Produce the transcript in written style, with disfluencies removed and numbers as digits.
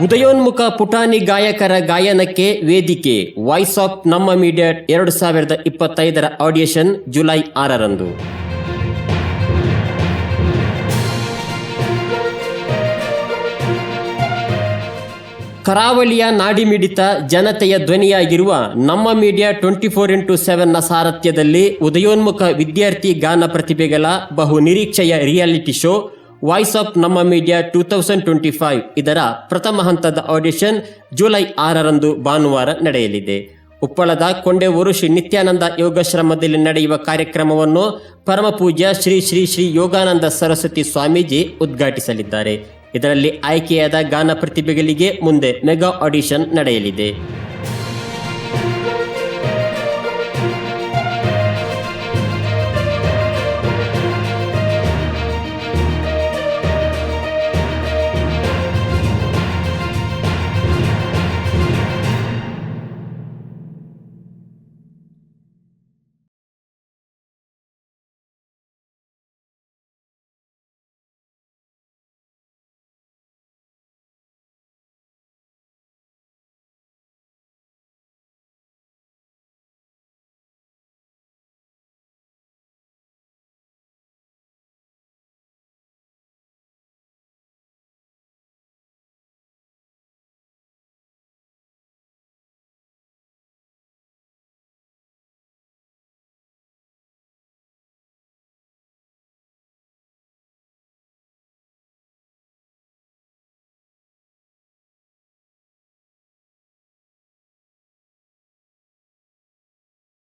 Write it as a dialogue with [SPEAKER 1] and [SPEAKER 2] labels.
[SPEAKER 1] ಉದಯೋನ್ಮುಖ ಪುಟಾಣಿ ಗಾಯಕರ ಗಾಯನಕ್ಕೆ ವೇದಿಕೆ ವಾಯ್ಸ್ ಆಫ್ ನಮ್ಮ ಮೀಡಿಯಾ 2025 ಆಡಿಷನ್ ಜುಲೈ 6ರಂದು. ಕರಾವಳಿಯ ನಾಡಿಮಿಡಿತ ಜನತೆಯ ಧ್ವನಿಯಾಗಿರುವ ನಮ್ಮ ಮೀಡಿಯಾ 24x7ನ ಸಾರಥ್ಯದಲ್ಲಿ ಉದಯೋನ್ಮುಖ ವಿದ್ಯಾರ್ಥಿ ಗಾನ ಪ್ರತಿಭೆಗಳ ಬಹು ನಿರೀಕ್ಷೆಯ ರಿಯಾಲಿಟಿ ಶೋ ವಾಯ್ಸ್ ಆಫ್ ನಮ್ಮ ಮೀಡಿಯಾ 2025 ಇದರ ಪ್ರಥಮ ಹಂತದ ಆಡಿಷನ್ ಜುಲೈ 6ರಂದು ಭಾನುವಾರ ನಡೆಯಲಿದೆ. ಉಪ್ಪಳದ ಕೊಂಡೆವೂರು ಶ್ರೀ ನಿತ್ಯಾನಂದ ಯೋಗಾಶ್ರಮದಲ್ಲಿ ನಡೆಯುವ ಕಾರ್ಯಕ್ರಮವನ್ನು ಪರಮ ಪೂಜ್ಯ ಶ್ರೀ ಶ್ರೀ ಶ್ರೀ ಯೋಗಾನಂದ ಸರಸ್ವತಿ ಸ್ವಾಮೀಜಿ ಉದ್ಘಾಟಿಸಲಿದ್ದಾರೆ. ಇದರಲ್ಲಿ ಆಯ್ಕೆಯಾದ ಗಾನ ಪ್ರತಿಭೆಗಳಿಗೆ ಮುಂದೆ ಮೆಗಾ ಆಡಿಷನ್ ನಡೆಯಲಿದೆ.